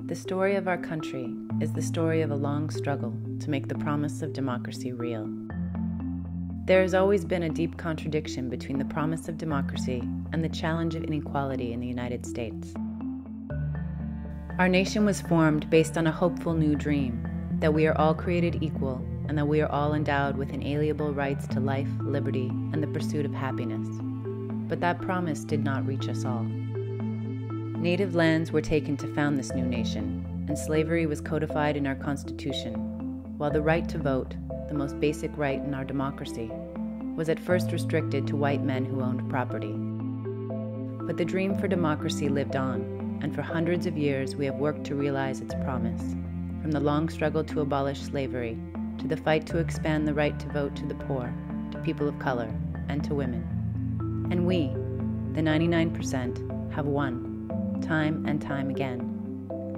The story of our country is the story of a long struggle to make the promise of democracy real. There has always been a deep contradiction between the promise of democracy and the challenge of inequality in the United States. Our nation was formed based on a hopeful new dream, that we are all created equal and that we are all endowed with inalienable rights to life, liberty, and the pursuit of happiness. But that promise did not reach us all. Native lands were taken to found this new nation, and slavery was codified in our Constitution, while the right to vote, the most basic right in our democracy, was at first restricted to white men who owned property. But the dream for democracy lived on, and for hundreds of years we have worked to realize its promise, from the long struggle to abolish slavery, to the fight to expand the right to vote to the poor, to people of color, and to women. And we, the 99%, have won, time and time again.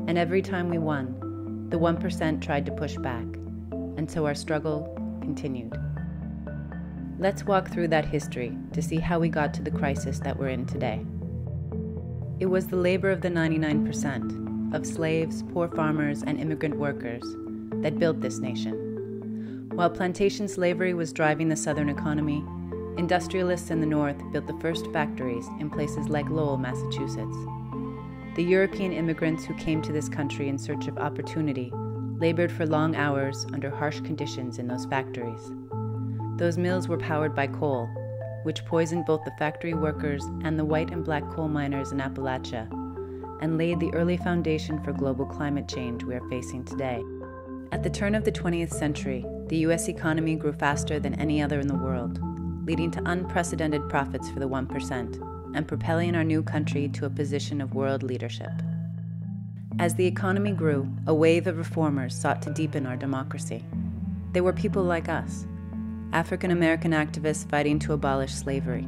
And every time we won, the 1% tried to push back, and so our struggle continued. Let's walk through that history to see how we got to the crisis that we're in today. It was the labor of the 99%, of slaves, poor farmers, and immigrant workers, that built this nation. While plantation slavery was driving the Southern economy, industrialists in the North built the first factories in places like Lowell, Massachusetts. The European immigrants who came to this country in search of opportunity labored for long hours under harsh conditions in those factories. Those mills were powered by coal, which poisoned both the factory workers and the white and black coal miners in Appalachia, and laid the early foundation for global climate change we are facing today. At the turn of the 20th century, the U.S. economy grew faster than any other in the world, leading to unprecedented profits for the 1%, and propelling our new country to a position of world leadership. As the economy grew, a wave of reformers sought to deepen our democracy. They were people like us, African American activists fighting to abolish slavery,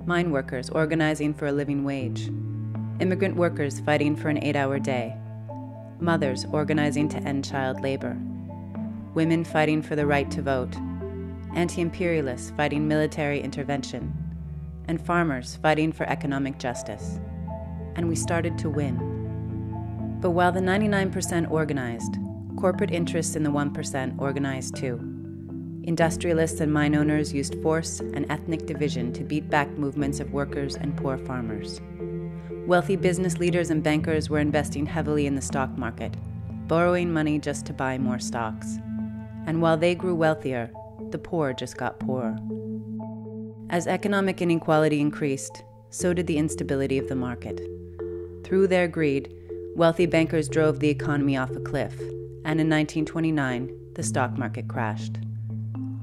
mine workers organizing for a living wage, immigrant workers fighting for an 8-hour day, mothers organizing to end child labor, women fighting for the right to vote, anti-imperialists fighting military intervention, and farmers fighting for economic justice. And we started to win. But while the 99% organized, corporate interests in the 1% organized too. Industrialists and mine owners used force and ethnic division to beat back movements of workers and poor farmers. Wealthy business leaders and bankers were investing heavily in the stock market, borrowing money just to buy more stocks. And while they grew wealthier, the poor just got poorer. As economic inequality increased, so did the instability of the market. Through their greed, wealthy bankers drove the economy off a cliff, and in 1929, the stock market crashed.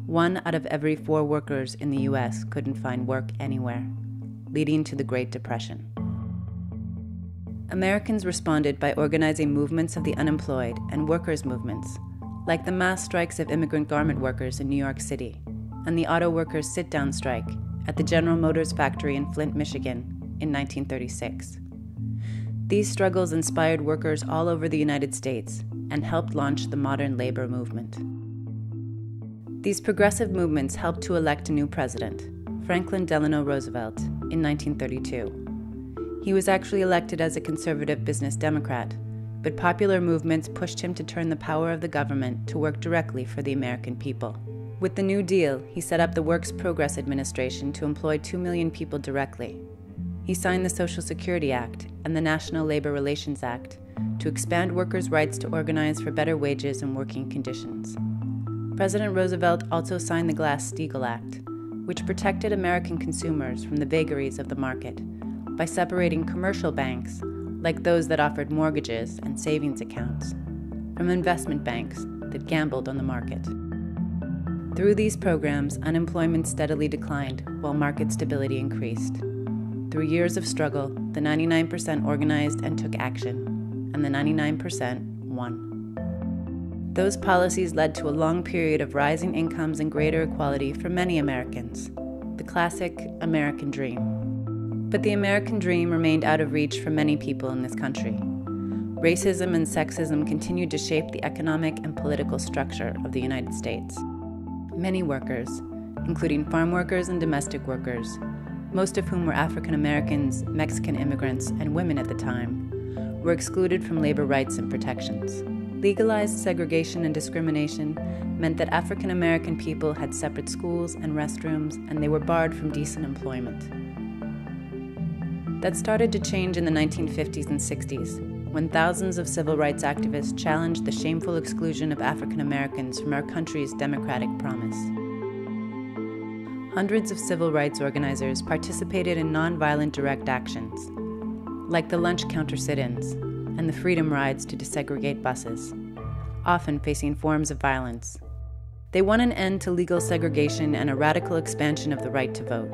1 out of every 4 workers in the U.S. couldn't find work anywhere, leading to the Great Depression. Americans responded by organizing movements of the unemployed and workers' movements, like the mass strikes of immigrant garment workers in New York City, and the auto workers' sit-down strike at the General Motors factory in Flint, Michigan in 1936. These struggles inspired workers all over the United States and helped launch the modern labor movement. These progressive movements helped to elect a new president, Franklin Delano Roosevelt, in 1932. He was actually elected as a conservative business Democrat, but popular movements pushed him to turn the power of the government to work directly for the American people. With the New Deal, he set up the Works Progress Administration to employ 2 million people directly. He signed the Social Security Act and the National Labor Relations Act to expand workers' rights to organize for better wages and working conditions. President Roosevelt also signed the Glass-Steagall Act, which protected American consumers from the vagaries of the market by separating commercial banks, like those that offered mortgages and savings accounts, from investment banks that gambled on the market. Through these programs, unemployment steadily declined while market stability increased. Through years of struggle, the 99% organized and took action, and the 99% won. Those policies led to a long period of rising incomes and greater equality for many Americans, the classic American dream. But the American dream remained out of reach for many people in this country. Racism and sexism continued to shape the economic and political structure of the United States. Many workers, including farm workers and domestic workers, most of whom were African Americans, Mexican immigrants, and women at the time, were excluded from labor rights and protections. Legalized segregation and discrimination meant that African American people had separate schools and restrooms, and they were barred from decent employment. That started to change in the 1950s and 60s, when thousands of civil rights activists challenged the shameful exclusion of African Americans from our country's democratic promise. Hundreds of civil rights organizers participated in nonviolent direct actions, like the lunch counter sit-ins and the freedom rides to desegregate buses, often facing forms of violence. They won an end to legal segregation and a radical expansion of the right to vote.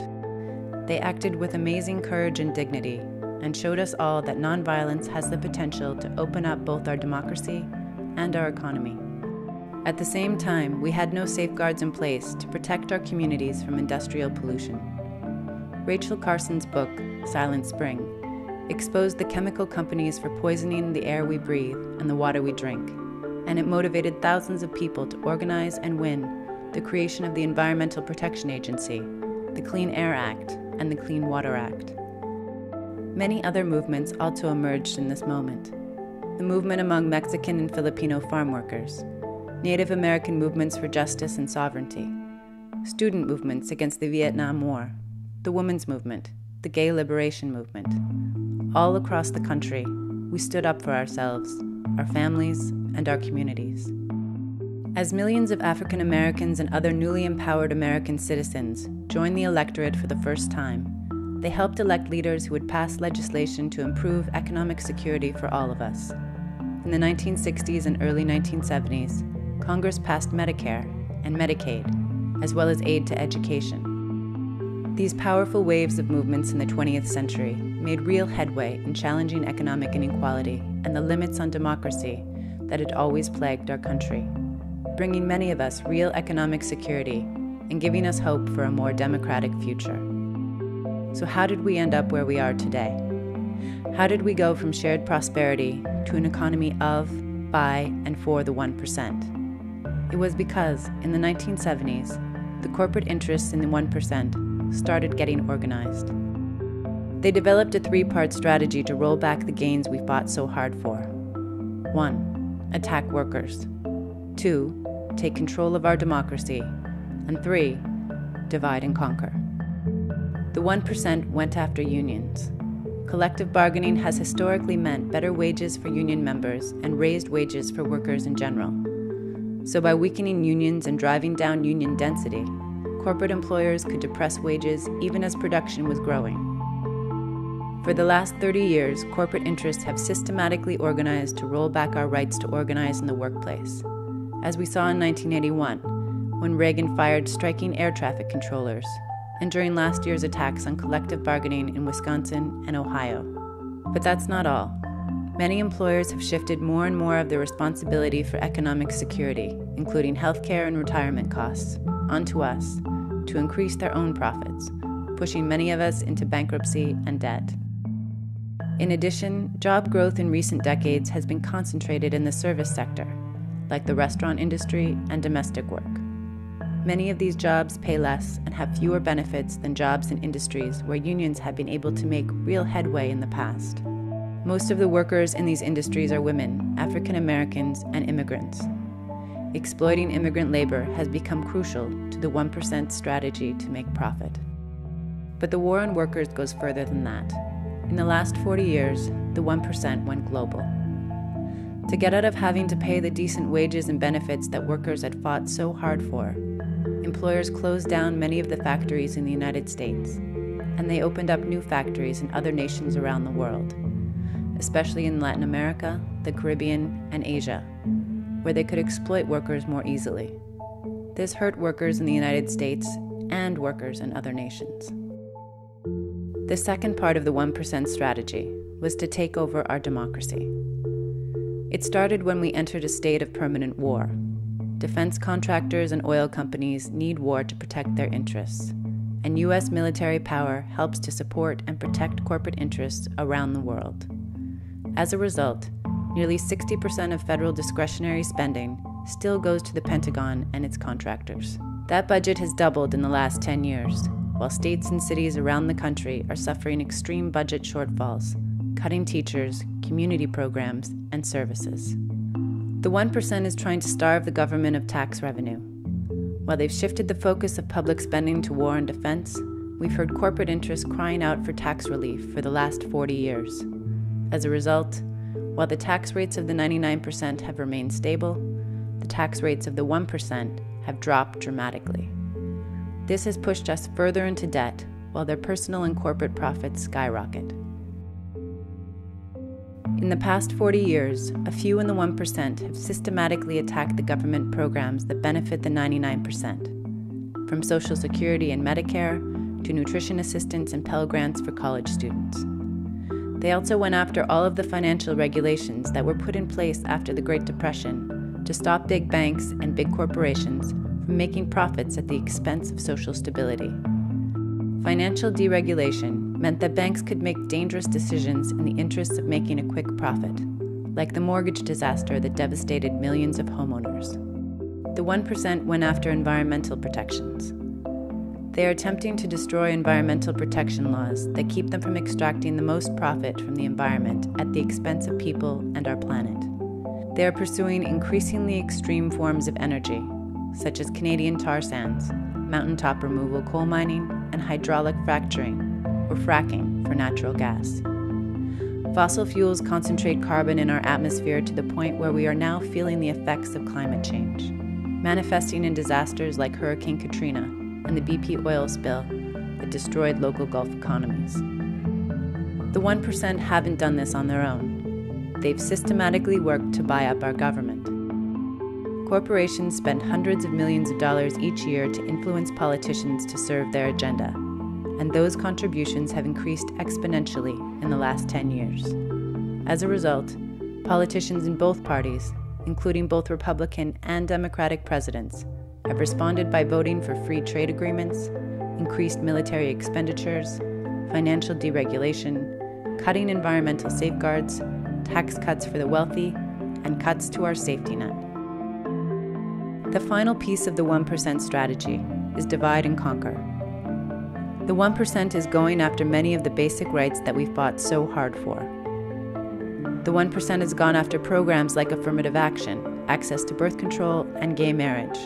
They acted with amazing courage and dignity and showed us all that nonviolence has the potential to open up both our democracy and our economy. At the same time, we had no safeguards in place to protect our communities from industrial pollution. Rachel Carson's book, Silent Spring, exposed the chemical companies for poisoning the air we breathe and the water we drink, and it motivated thousands of people to organize and win the creation of the Environmental Protection Agency, the Clean Air Act, and the Clean Water Act. Many other movements also emerged in this moment. The movement among Mexican and Filipino farm workers, Native American movements for justice and sovereignty, student movements against the Vietnam War, the women's movement, the gay liberation movement. All across the country, we stood up for ourselves, our families, and our communities. As millions of African Americans and other newly empowered American citizens joined the electorate for the first time, they helped elect leaders who would pass legislation to improve economic security for all of us. In the 1960s and early 1970s, Congress passed Medicare and Medicaid, as well as aid to education. These powerful waves of movements in the 20th century made real headway in challenging economic inequality and the limits on democracy that had always plagued our country, bringing many of us real economic security and giving us hope for a more democratic future. So how did we end up where we are today? How did we go from shared prosperity to an economy of, by, and for the 1%? It was because, in the 1970s, the corporate interests in the 1% started getting organized. They developed a three-part strategy to roll back the gains we fought so hard for. 1. Attack workers. 2. Take control of our democracy. And 3. Divide and conquer. The 1% went after unions. Collective bargaining has historically meant better wages for union members and raised wages for workers in general. So by weakening unions and driving down union density, corporate employers could depress wages even as production was growing. For the last 30 years, corporate interests have systematically organized to roll back our rights to organize in the workplace, as we saw in 1981, when Reagan fired striking air traffic controllers, and during last year's attacks on collective bargaining in Wisconsin and Ohio. But that's not all. Many employers have shifted more and more of their responsibility for economic security, including healthcare and retirement costs, onto us to increase their own profits, pushing many of us into bankruptcy and debt. In addition, job growth in recent decades has been concentrated in the service sector, like the restaurant industry and domestic work. Many of these jobs pay less and have fewer benefits than jobs in industries where unions have been able to make real headway in the past. Most of the workers in these industries are women, African Americans, and immigrants. Exploiting immigrant labor has become crucial to the 1% strategy to make profit. But the war on workers goes further than that. In the last 40 years, the 1% went global. To get out of having to pay the decent wages and benefits that workers had fought so hard for, employers closed down many of the factories in the United States, and they opened up new factories in other nations around the world, especially in Latin America, the Caribbean, and Asia, where they could exploit workers more easily. This hurt workers in the United States and workers in other nations. The second part of the 1% strategy was to take over our democracy. It started when we entered a state of permanent war. Defense contractors and oil companies need war to protect their interests, and U.S. military power helps to support and protect corporate interests around the world. As a result, nearly 60% of federal discretionary spending still goes to the Pentagon and its contractors. That budget has doubled in the last 10 years, while states and cities around the country are suffering extreme budget shortfalls cutting teachers, community programs, and services. The 1% is trying to starve the government of tax revenue. While they've shifted the focus of public spending to war and defense, we've heard corporate interests crying out for tax relief for the last 40 years. As a result, while the tax rates of the 99% have remained stable, the tax rates of the 1% have dropped dramatically. This has pushed us further into debt, while their personal and corporate profits skyrocket. In the past 40 years, a few in the 1% have systematically attacked the government programs that benefit the 99%, from Social Security and Medicare to nutrition assistance and Pell Grants for college students. They also went after all of the financial regulations that were put in place after the Great Depression to stop big banks and big corporations from making profits at the expense of social stability. Financial deregulation meant that banks could make dangerous decisions in the interests of making a quick profit, like the mortgage disaster that devastated millions of homeowners. The 1% went after environmental protections. They are attempting to destroy environmental protection laws that keep them from extracting the most profit from the environment at the expense of people and our planet. They are pursuing increasingly extreme forms of energy, such as Canadian tar sands, mountaintop removal coal mining, and hydraulic fracturing, or fracking for natural gas. Fossil fuels concentrate carbon in our atmosphere to the point where we are now feeling the effects of climate change, manifesting in disasters like Hurricane Katrina and the BP oil spill that destroyed local Gulf economies. The 1% haven't done this on their own. They've systematically worked to buy up our government. Corporations spend hundreds of millions of dollars each year to influence politicians to serve their agenda, and those contributions have increased exponentially in the last 10 years. As a result, politicians in both parties, including both Republican and Democratic presidents, have responded by voting for free trade agreements, increased military expenditures, financial deregulation, cutting environmental safeguards, tax cuts for the wealthy, and cuts to our safety net. The final piece of the 1% strategy is divide and conquer. The 1% is going after many of the basic rights that we fought so hard for. The 1% has gone after programs like affirmative action, access to birth control, and gay marriage.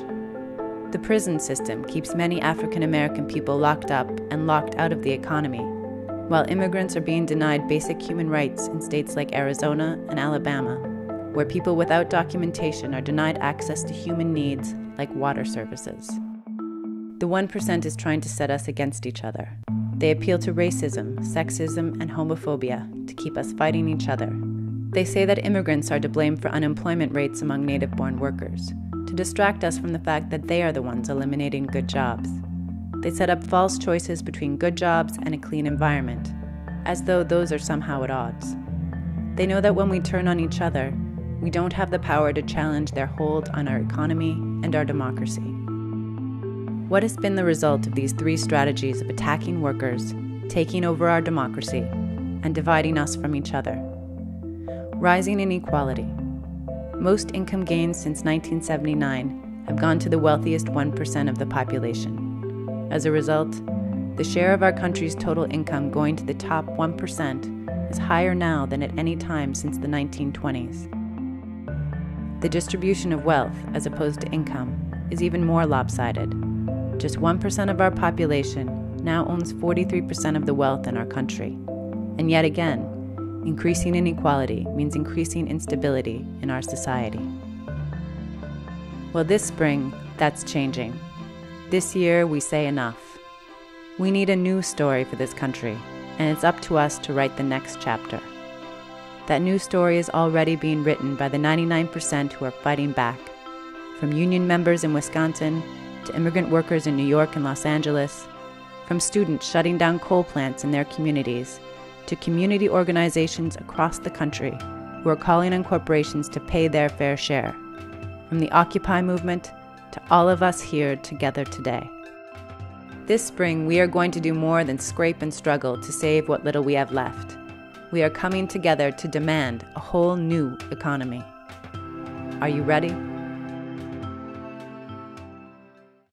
The prison system keeps many African American people locked up and locked out of the economy, while immigrants are being denied basic human rights in states like Arizona and Alabama, where people without documentation are denied access to human needs like water services. The 1% is trying to set us against each other. They appeal to racism, sexism, and homophobia to keep us fighting each other. They say that immigrants are to blame for unemployment rates among native-born workers, to distract us from the fact that they are the ones eliminating good jobs. They set up false choices between good jobs and a clean environment, as though those are somehow at odds. They know that when we turn on each other, we don't have the power to challenge their hold on our economy and our democracy. What has been the result of these three strategies of attacking workers, taking over our democracy, and dividing us from each other? Rising inequality. Most income gains since 1979 have gone to the wealthiest 1% of the population. As a result, the share of our country's total income going to the top 1% is higher now than at any time since the 1920s. The distribution of wealth, as opposed to income, is even more lopsided. Just 1% of our population now owns 43% of the wealth in our country. And yet again, increasing inequality means increasing instability in our society. Well, this spring, that's changing. This year, we say enough. We need a new story for this country, and it's up to us to write the next chapter. That new story is already being written by the 99% who are fighting back, from union members in Wisconsin to immigrant workers in New York and Los Angeles, from students shutting down coal plants in their communities, to community organizations across the country who are calling on corporations to pay their fair share, from the Occupy movement to all of us here together today. This spring, we are going to do more than scrape and struggle to save what little we have left. We are coming together to demand a whole new economy. Are you ready?